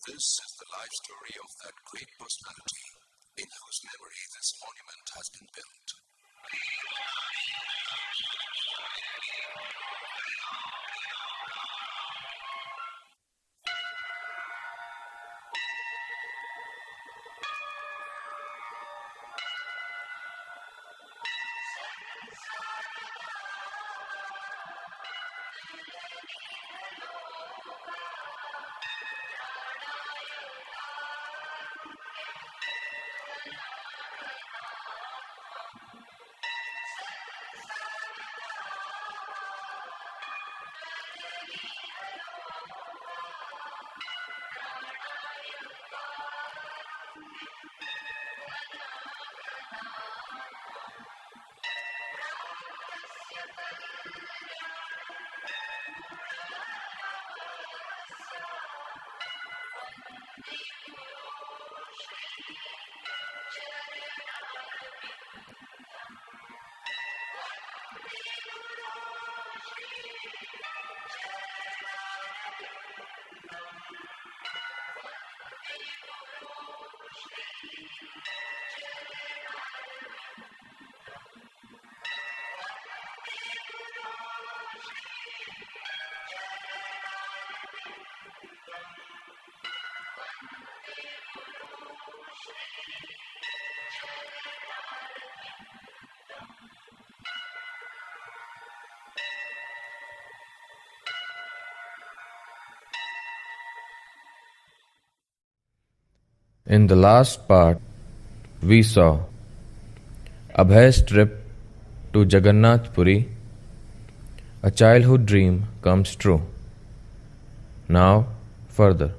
This is the life story of that great personality in whose memory this monument has been built. In the last part, we saw Abhay's trip to Jagannath Puri. A childhood dream comes true. Now, further.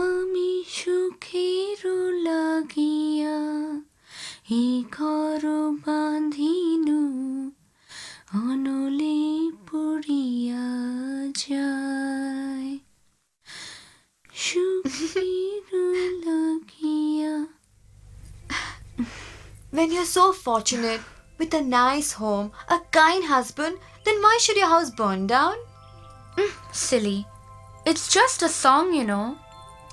আমি সুখের লাগিয়া এই ঘর বাঁধিনু অনলে পুড়িয়া যায় সুখের লাগিয়া. When you're so fortunate, with a nice home, a kind husband, then why should your house burn down? Silly. It's just a song, you know.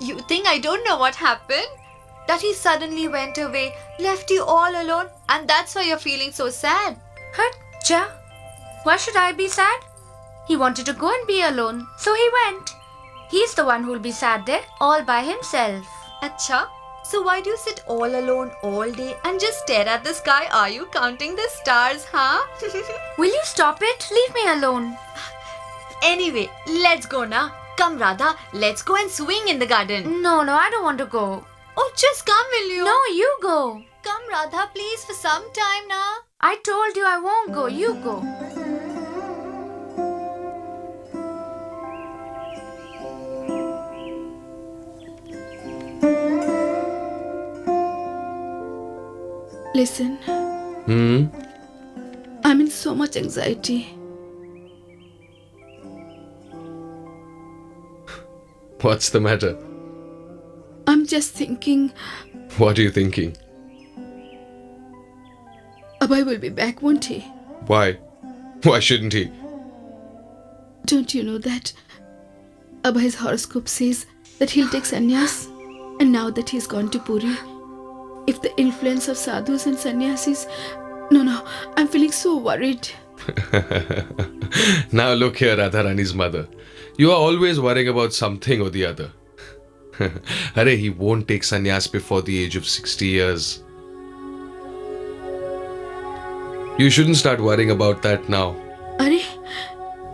You think I don't know what happened? That he suddenly went away, left you all alone, and that's why you're feeling so sad. Ja. Why should I be sad? He wanted to go and be alone, so he went. He's the one who'll be sad there, all by himself. Acha? So why do you sit all alone all day and just stare at the sky? Are you counting the stars, huh? Will you stop it? Leave me alone. Anyway, let's go now. Come Radha, let's go and swing in the garden. No, I don't want to go. Oh, just come, will you? No, you go. Come Radha, please, for some time now. I told you I won't go. You go. Listen, I'm in so much anxiety. What's the matter? I'm just thinking What are you thinking? Abhay will be back, won't he? Why? Why shouldn't he? Don't you know that Abhay's horoscope says that he'll take sannyas? And now that he's gone to Puri, if the influence of sadhus and sannyasis... No, I'm feeling so worried. Now look here, Radharani's mother. You are always worrying about something or the other. Hare, he won't take sannyas before the age of 60 years. You shouldn't start worrying about that now. Are,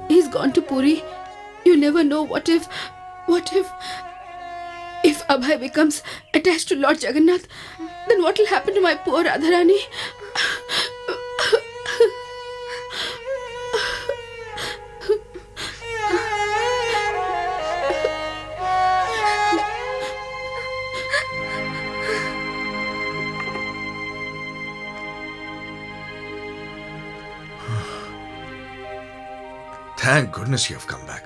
he's gone to Puri. You never know what if Abhay becomes attached to Lord Jagannath, then what will happen to my poor Radharani? Thank goodness you have come back.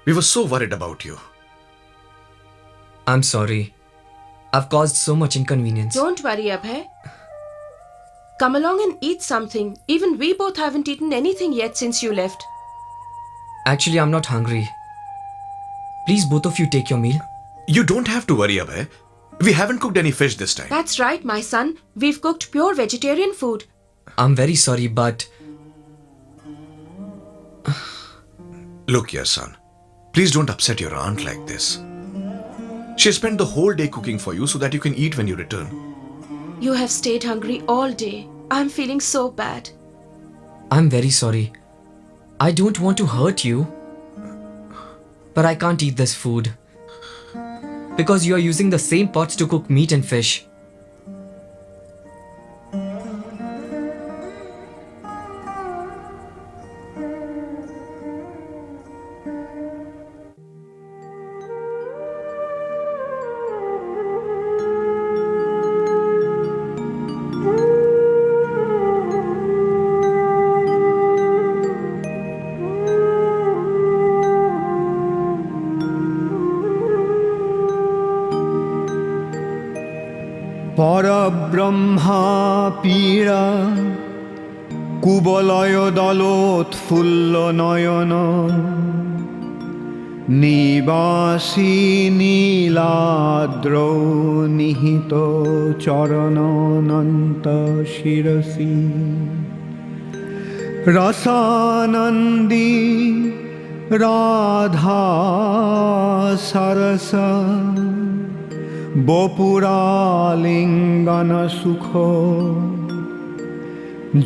We were so worried about you. I'm sorry. I've caused so much inconvenience. Don't worry, Abhay. Come along and eat something. Even we both haven't eaten anything yet since you left. Actually, I'm not hungry. Please, both of you take your meal. You don't have to worry, Abhay. We haven't cooked any fish this time. That's right, my son. We've cooked pure vegetarian food. I'm very sorry, but Look here, son. Please don't upset your aunt like this. She spent the whole day cooking for you so that you can eat when you return. You have stayed hungry all day. I'm feeling so bad. I'm very sorry. I don't want to hurt you, but I can't eat this food because you are using the same pots to cook meat and fish. পরব্রহ্মা পীড়া কুবলয় দলোৎফুল্ল নয়ন নিবাসী নীলাদ্র নিহিত চরণনন্ত শিরসি রসানন্দী রাধা সরস বপুরালিঙ্গন সুখ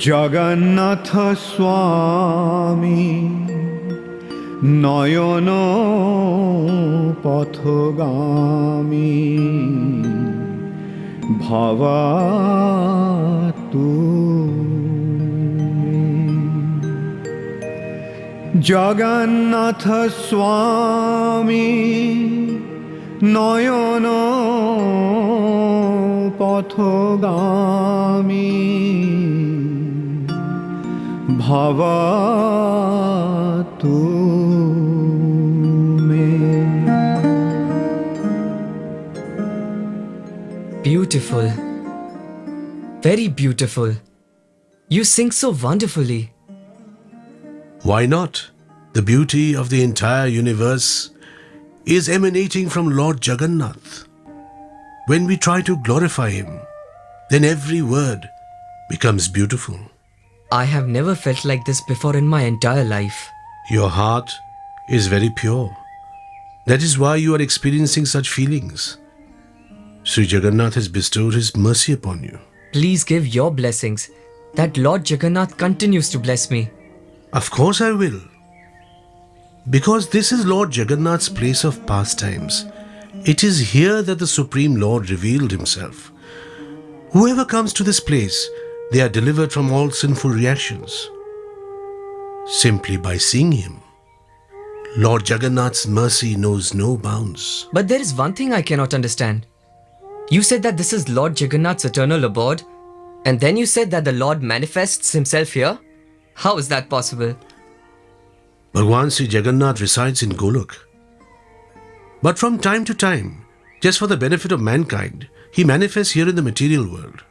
জগন্নাথ স্বামী নয়ন পথগামী ভবাতু জগন্নাথ স্বামী নয়ন পথগামী ভবাতু মে। Beautiful. Very beautiful. You sing so wonderfully. Why not? The beauty of the entire universe is emanating from Lord Jagannath. When we try to glorify him, then every word becomes beautiful. I have never felt like this before in my entire life. Your heart is very pure. That is why you are experiencing such feelings. Sri Jagannath has bestowed his mercy upon you. Please give your blessings that Lord Jagannath continues to bless me. Of course I will. Because this is Lord Jagannath's place of pastimes. It is here that the Supreme Lord revealed himself. Whoever comes to this place, they are delivered from all sinful reactions. Simply by seeing him. Lord Jagannath's mercy knows no bounds. But there is one thing I cannot understand. You said that this is Lord Jagannath's eternal abode, and then you said that the Lord manifests himself here? How is that possible? Bhagwan Sri Jagannath resides in Golok. But from time to time, just for the benefit of mankind, he manifests here in the material world.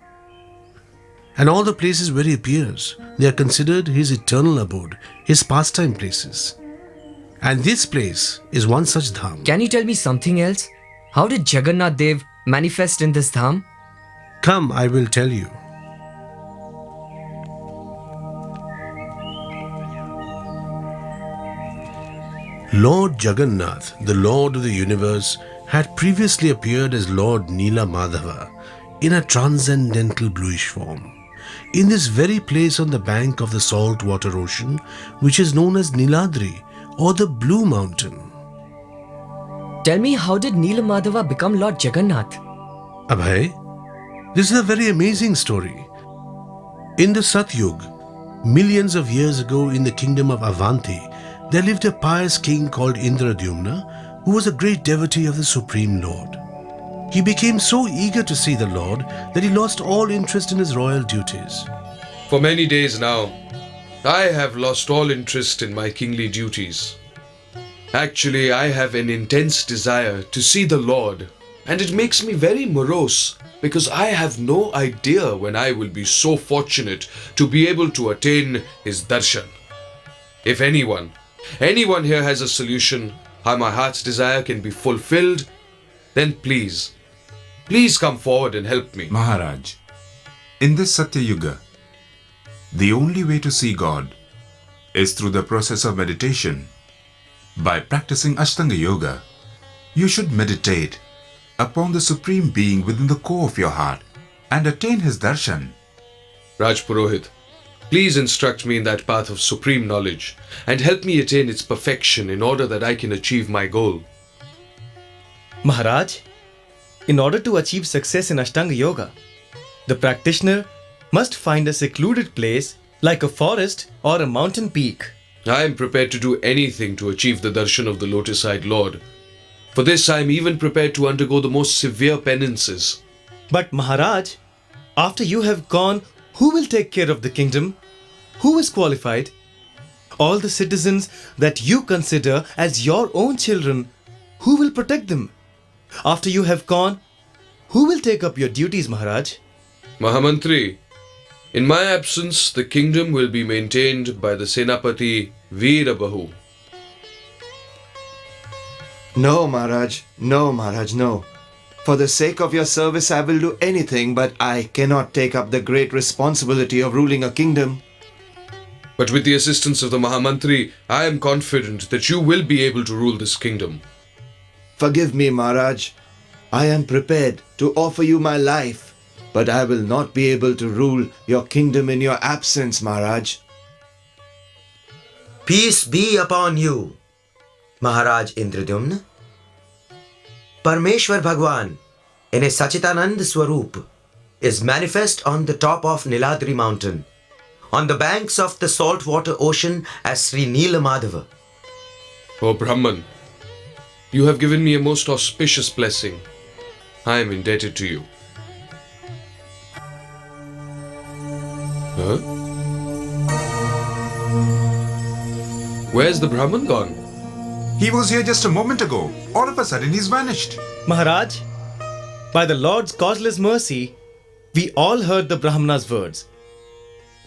And all the places where he appears, they are considered his eternal abode, his pastime places. And this place is one such dham. Can you tell me something else? How did Jagannath Dev manifest in this dham? Come, I will tell you. Lord Jagannath, the Lord of the universe, had previously appeared as Lord Nila Madhava in a transcendental bluish form, in this very place on the bank of the saltwater ocean, which is known as Niladri or the Blue Mountain. Tell me, how did Neelamadhava become Lord Jagannath? Abhay, this is a very amazing story. In the Satyug, millions of years ago in the kingdom of Avanti, there lived a pious king called Indradyumna, who was a great devotee of the Supreme Lord. He became so eager to see the Lord that he lost all interest in his royal duties. For many days now, I have lost all interest in my kingly duties. Actually, I have an intense desire to see the Lord and it makes me very morose because I have no idea when I will be so fortunate to be able to attain his darshan. If anyone here has a solution how my heart's desire can be fulfilled, then please come forward and help me. Maharaj, in this Satya Yuga, the only way to see God is through the process of meditation. By practicing Ashtanga Yoga, you should meditate upon the Supreme Being within the core of your heart and attain His darshan. Raj Purohit, please instruct me in that path of supreme knowledge and help me attain its perfection in order that I can achieve my goal. Maharaj, in order to achieve success in Ashtanga Yoga, the practitioner must find a secluded place like a forest or a mountain peak. I am prepared to do anything to achieve the darshan of the lotus-eyed Lord. For this, I am even prepared to undergo the most severe penances. But Maharaj, after you have gone, who will take care of the kingdom? Who is qualified? All the citizens that you consider as your own children, who will protect them? After you have gone, who will take up your duties, Maharaj? Mahamantri, in my absence, the kingdom will be maintained by the Senapati Veerabahu. No, Maharaj. No, Maharaj, no. For the sake of your service, I will do anything, but I cannot take up the great responsibility of ruling a kingdom. But with the assistance of the Mahamantri, I am confident that you will be able to rule this kingdom. Forgive me, Maharaj. I am prepared to offer you my life, but I will not be able to rule your kingdom in your absence, Maharaj. Peace be upon you, Maharaj Indradyumna. Parmeshwar Bhagwan, in a Sachitanand Swaroop, is manifest on the top of Niladri mountain, on the banks of the saltwater ocean as Sri Neela Madhava. O Brahman, you have given me a most auspicious blessing. I am indebted to you. Huh? Where's the Brahman gone? He was here just a moment ago. All of a sudden, he's vanished. Maharaj, by the Lord's causeless mercy, we all heard the Brahmana's words.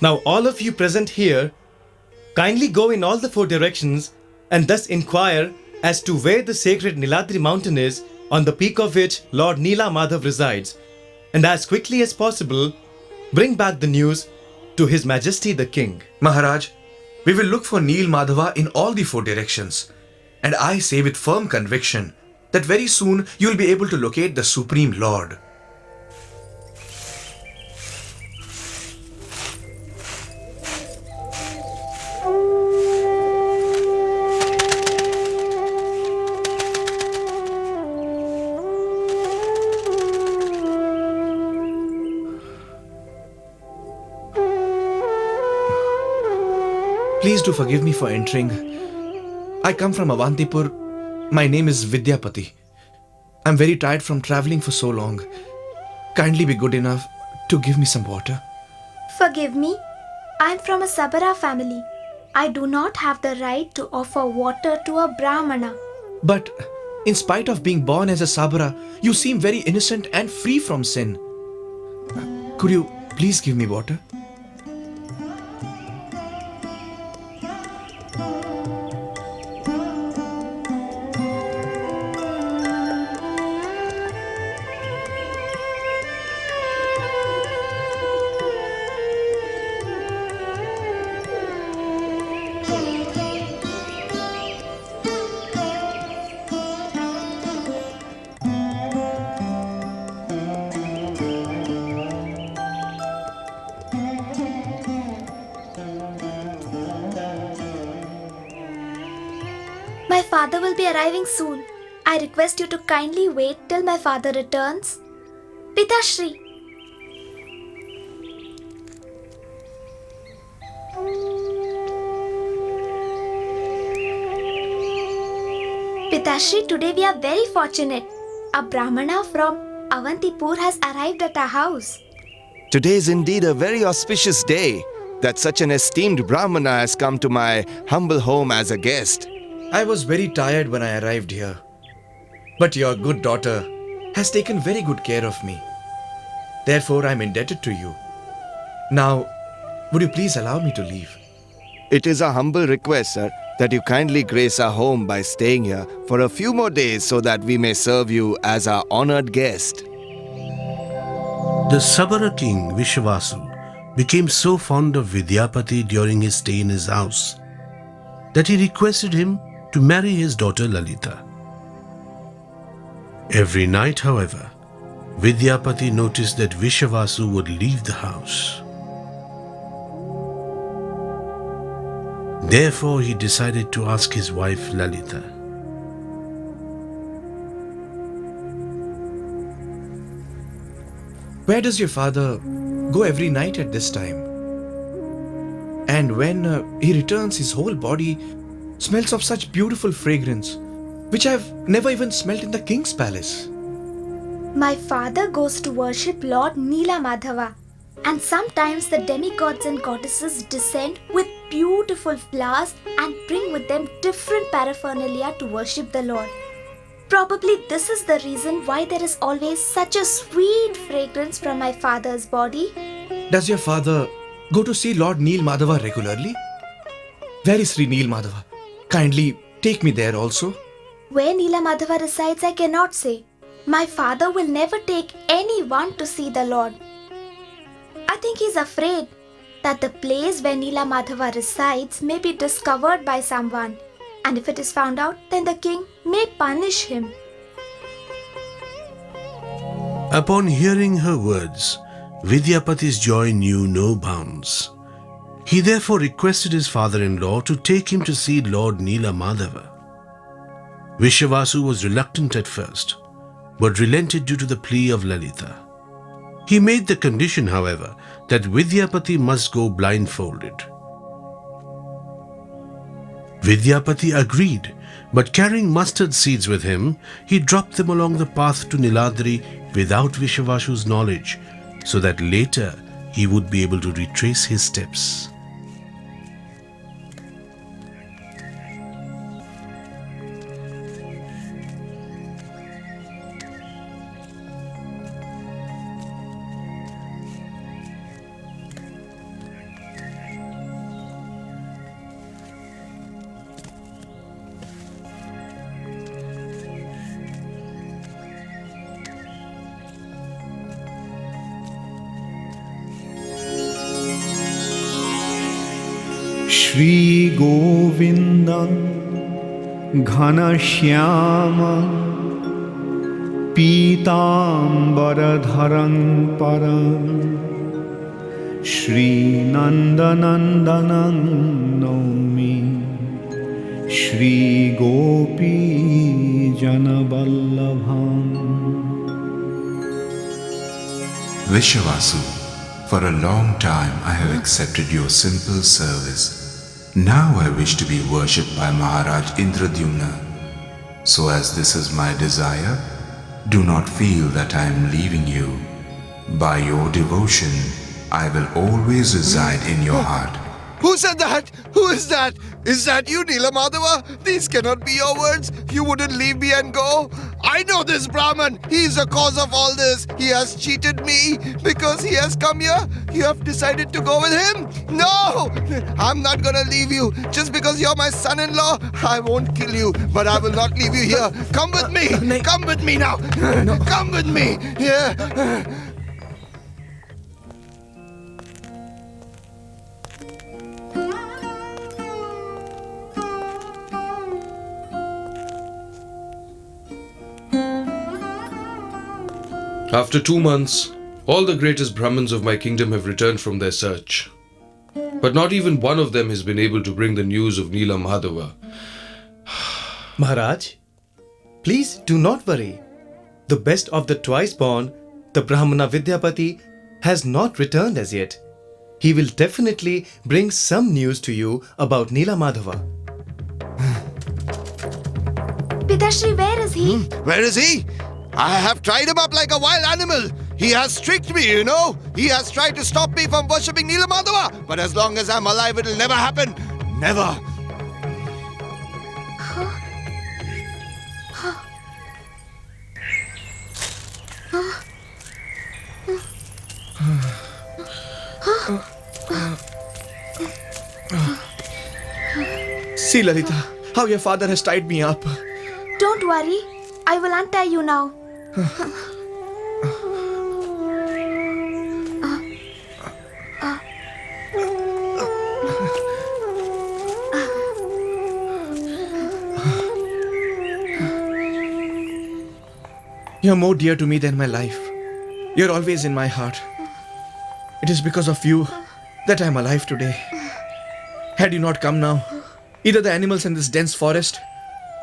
Now all of you present here, kindly go in all the 4 directions and thus inquire as to where the sacred Niladri mountain is, on the peak of which Lord Neela Madhav resides, and as quickly as possible, bring back the news to His Majesty the King. Maharaj, we will look for Neel Madhava in all the 4 directions. And I say with firm conviction that very soon you will be able to locate the Supreme Lord. Please do forgive me for entering. I come from Avantipur. My name is Vidyapati. I'm very tired from traveling for so long. Kindly be good enough to give me some water. Forgive me. I'm from a Sabara family. I do not have the right to offer water to a Brahmana. But in spite of being born as a Sabara, you seem very innocent and free from sin. Could you please give me water? My father will be arriving soon. I request you to kindly wait till my father returns. Pitashri. Pitashri, today we are very fortunate. A Brahmana from Avantipur has arrived at our house. Today is indeed a very auspicious day that such an esteemed Brahmana has come to my humble home as a guest. I was very tired when I arrived here. But your good daughter has taken very good care of me. Therefore, I am indebted to you. Now, would you please allow me to leave? It is a humble request, sir, that you kindly grace our home by staying here for a few more days so that we may serve you as our honored guest. The Sabara king Vishvasu became so fond of Vidyapati during his stay in his house that he requested him to marry his daughter Lalita. Every night, however, Vidyapati noticed that Vishvasu would leave the house. Therefore, he decided to ask his wife Lalita. Where does your father go every night at this time? And when he returns, his whole body smells of such beautiful fragrance, which I've never even smelt in the king's palace. My father goes to worship Lord Neela Madhava, and sometimes the demigods and goddesses descend with beautiful flowers and bring with them different paraphernalia to worship the Lord. Probably this is the reason why there is always such a sweet fragrance from my father's body. Does your father go to see Lord Neel Madhava regularly? Where is Sri Neel Madhava? Kindly take me there also. Where Neela Madhava resides, I cannot say. My father will never take anyone to see the Lord. I think he's afraid that the place where Neela Madhava resides may be discovered by someone, and if it is found out, then the king may punish him. Upon hearing her words, Vidyapati's joy knew no bounds. He therefore requested his father-in-law to take him to see Lord Neela Madhava. Vishvasu was reluctant at first, but relented due to the plea of Lalita. He made the condition, however, that Vidyapati must go blindfolded. Vidyapati agreed, but carrying mustard seeds with him, he dropped them along the path to Niladri without Vishvasu's knowledge, so that later he would be able to retrace his steps. Shri Govindam Ghanashyamam Pitambaradharam Param Shri Nandanandanam Naumi Shri Gopi Janavallabham. Vishvasu, for a long time I have accepted your simple service. Now I wish to be worshipped by Maharaj Indradyumna. So as this is my desire, do not feel that I am leaving you. By your devotion, I will always reside in your heart. Who said that? Who is that? Is that you, Neela Madhava? These cannot be your words. You wouldn't leave me and go. I know this Brahman. He is the cause of all this. He has cheated me because he has come here. You have decided to go with him? No! I'm not gonna leave you. Just because you're my son-in-law, I won't kill you. But I will not leave you here. Come with me. Come with me now. Come with me. Yeah. After 2 months, all the greatest Brahmins of my kingdom have returned from their search. But not even one of them has been able to bring the news of Neela Madhava. Maharaj, please do not worry. The best of the twice born, the Brahmana Vidyapati, has not returned as yet. He will definitely bring some news to you about Neela Madhava. Pidashri, where is he? Where is he? I have tried him up like a wild animal. He has tricked me, you know. He has tried to stop me from worshipping Neela Madhava. But as long as I'm alive, it'll never happen. Never. See, Lalita, how your father has tied me up. Don't worry, I will untie you now. You're more dear to me than my life. You're always in my heart. It is because of you that I'm alive today. Had you not come now, either the animals in this dense forest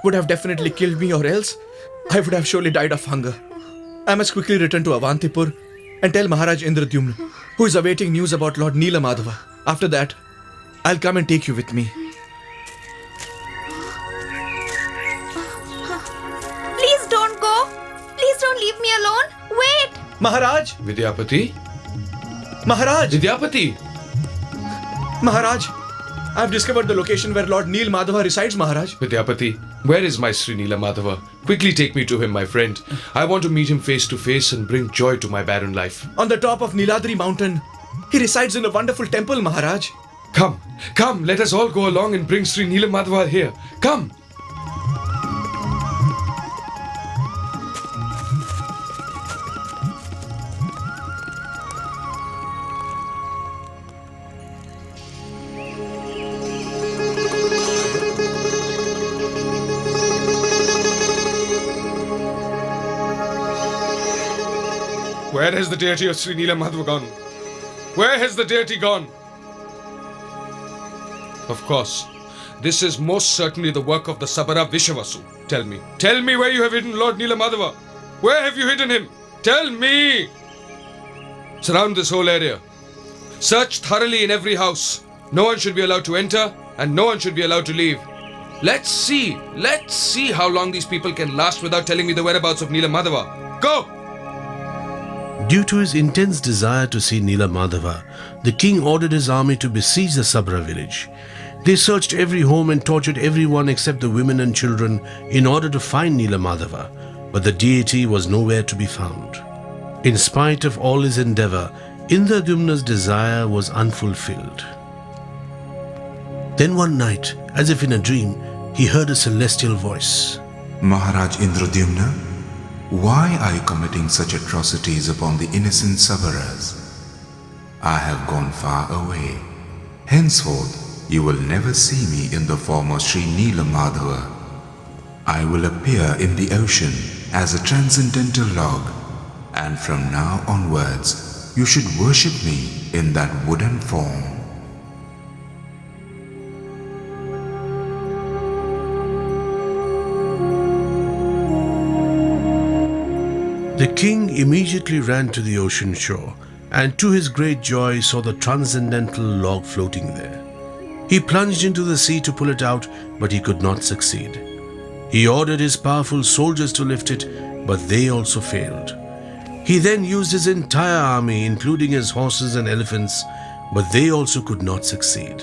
would have definitely killed me, or else I would have surely died of hunger. I must quickly return to Avantipur and tell Maharaj Indradyumna, who is awaiting news about Lord Neela Madhava. After that, I'll come and take you with me. Please don't go. Please don't leave me alone. Wait. Maharaj! Vidyapati? Maharaj! Vidyapati! Maharaj! I've discovered the location where Lord Neela Madhava resides, Maharaj. Vidyapati, where is my Sri Neela Madhava? Quickly take me to him, my friend. I want to meet him face to face and bring joy to my barren life. On the top of Niladri mountain. He resides in a wonderful temple, Maharaj. Come, let us all go along and bring Sri Neela Madhava here. Come! Where has the deity of Sri Neela Madhava gone? Where has the deity gone? Of course, this is most certainly the work of the Sabara Vishavasu. Tell me where you have hidden Lord Neela Madhava. Where have you hidden him? Tell me! Surround this whole area. Search thoroughly in every house. No one should be allowed to enter and no one should be allowed to leave. Let's see how long these people can last without telling me the whereabouts of Neela Madhava. Go! Due to his intense desire to see Neela Madhava, the king ordered his army to besiege the Sabra village. They searched every home and tortured everyone except the women and children in order to find Neela Madhava, but the deity was nowhere to be found. In spite of all his endeavor, Indradyumna's desire was unfulfilled. Then one night, as if in a dream, he heard a celestial voice. Maharaj Indradyumna, why are you committing such atrocities upon the innocent Sabaras? I have gone far away. Henceforth, you will never see me in the form of Sri Neela Madhava. I will appear in the ocean as a transcendental log, and from now onwards, you should worship me in that wooden form. The king immediately ran to the ocean shore and to his great joy saw the transcendental log floating there. He plunged into the sea to pull it out, but he could not succeed. He ordered his powerful soldiers to lift it, but they also failed. He then used his entire army, including his horses and elephants, but they also could not succeed.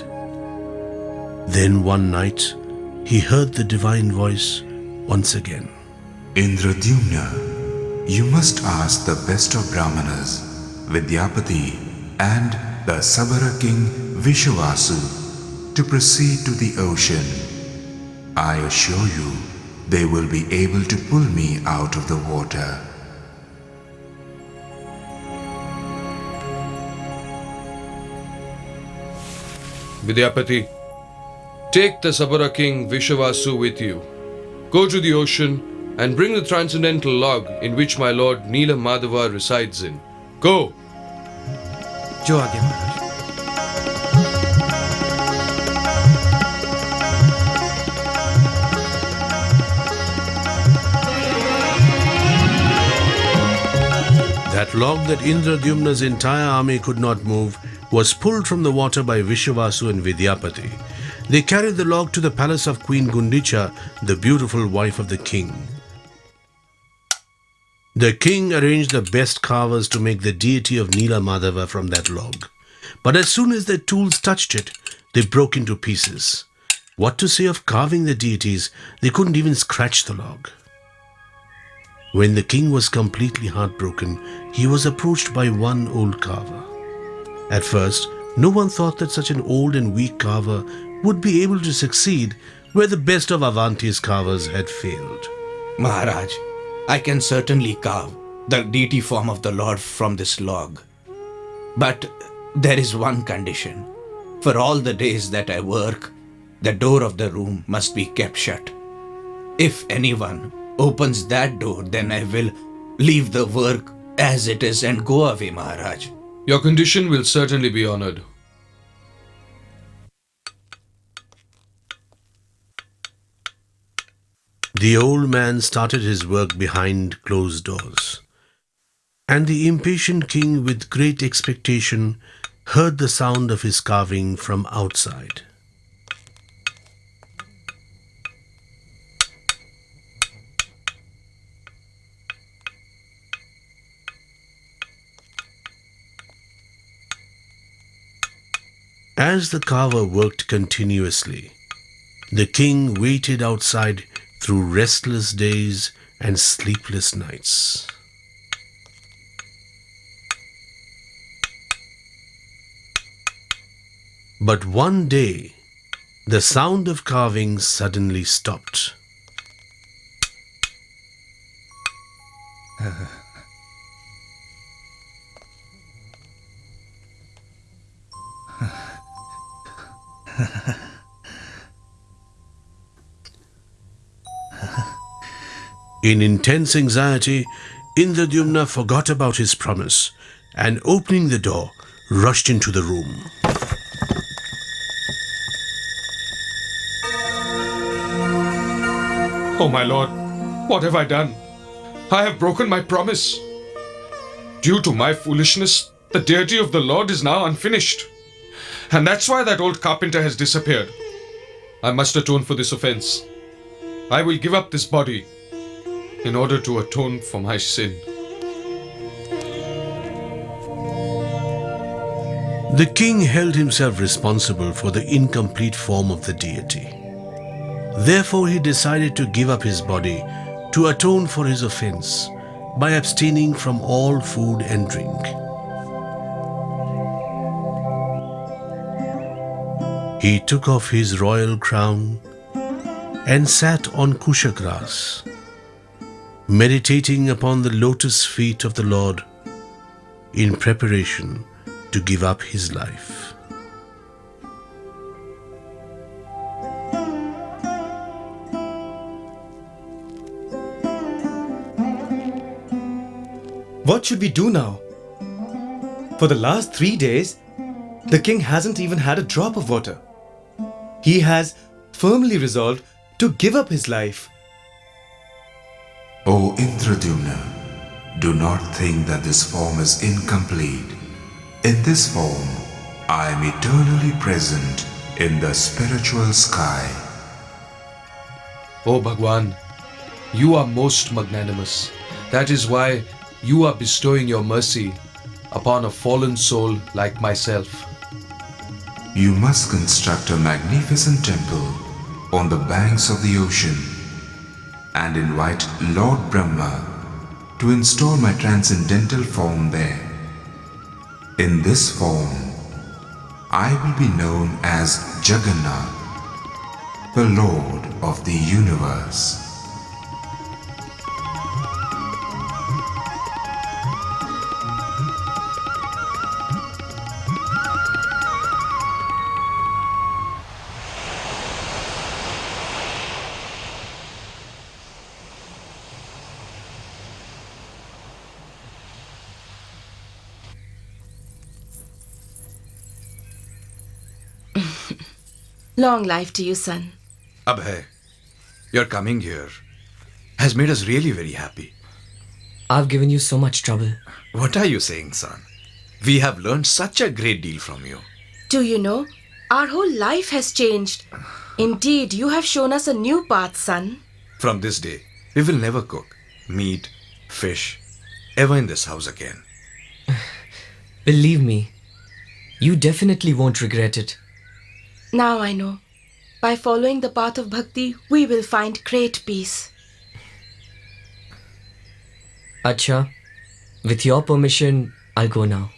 Then one night, he heard the divine voice once again. Indradyumna, you must ask the best of Brahmanas, Vidyapati and the Sabara king Vishavasu to proceed to the ocean. I assure you, they will be able to pull me out of the water. Vidyapati, take the Sabara king Vishavasu with you. Go to the ocean and bring the transcendental log in which my lord Neela Madhava resides in. Go! Jo aage, Maharaj. That log that Indradyumna's entire army could not move was pulled from the water by Vishavasu and Vidyapati. They carried the log to the palace of Queen Gundicha, the beautiful wife of the king. The king arranged the best carvers to make the deity of Neela Madhava from that log. But as soon as their tools touched it, they broke into pieces. What to say of carving the deities, they couldn't even scratch the log. When the king was completely heartbroken, he was approached by one old carver. At first, no one thought that such an old and weak carver would be able to succeed where the best of Avanti's carvers had failed. Maharaj, I can certainly carve the deity form of the Lord from this log. But there is one condition. For all the days that I work, the door of the room must be kept shut. If anyone opens that door, then I will leave the work as it is and go away, Maharaj. Your condition will certainly be honored. The old man started his work behind closed doors, and the impatient king, with great expectation, heard the sound of his carving from outside. As the carver worked continuously, the king waited outside through restless days and sleepless nights. But one day, the sound of carving suddenly stopped. In intense anxiety, Indradyumna forgot about his promise and, opening the door, rushed into the room. Oh my lord, what have I done? I have broken my promise. Due to my foolishness, the deity of the Lord is now unfinished. And that's why that old carpenter has disappeared. I must atone for this offense. I will give up this body in order to atone for my sin. The king held himself responsible for the incomplete form of the deity. Therefore, he decided to give up his body to atone for his offense by abstaining from all food and drink. He took off his royal crown and sat on kusha grass, meditating upon the lotus feet of the Lord in preparation to give up his life. What should we do now? For the last 3 days, the king hasn't even had a drop of water. He has firmly resolved to give up his life. O Indradyumna, do not think that this form is incomplete. In this form, I am eternally present in the spiritual sky. O Bhagwan, you are most magnanimous. That is why you are bestowing your mercy upon a fallen soul like myself. You must construct a magnificent temple on the banks of the ocean and invite Lord Brahma to install my transcendental form there. In this form, I will be known as Jagannath, the Lord of the universe. Long life to you, son. Abhay, your coming here has made us really very happy. I've given you so much trouble. What are you saying, son? We have learned such a great deal from you. Do you know? Our whole life has changed. Indeed, you have shown us a new path, son. From this day, we will never cook meat, fish, ever in this house again. Believe me, you definitely won't regret it. Now I know. By following the path of bhakti, we will find great peace. Acha, with your permission, I'll go now.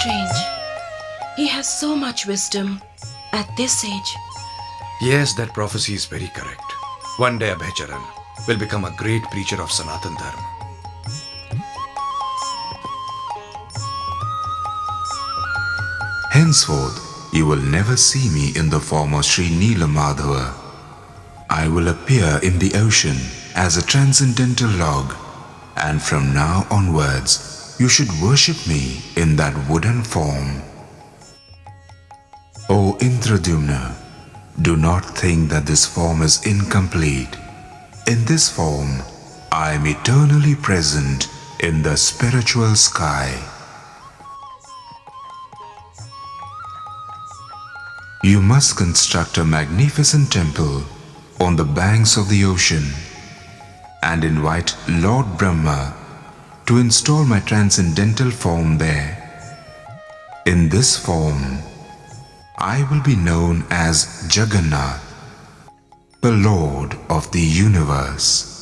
strange. He has so much wisdom at this age. Yes, that prophecy is very correct. One day Abhay Charan will become a great preacher of Sanatan Dharma. Henceforth, you will never see me in the form of Sri Neela Madhava. I will appear in the ocean as a transcendental log, and from now onwards, you should worship me in that wooden form. O Indradyumna, do not think that this form is incomplete. In this form, I am eternally present in the spiritual sky. You must construct a magnificent temple on the banks of the ocean and invite Lord Brahma to install my transcendental form there. In this form, I will be known as Jagannath, the Lord of the universe.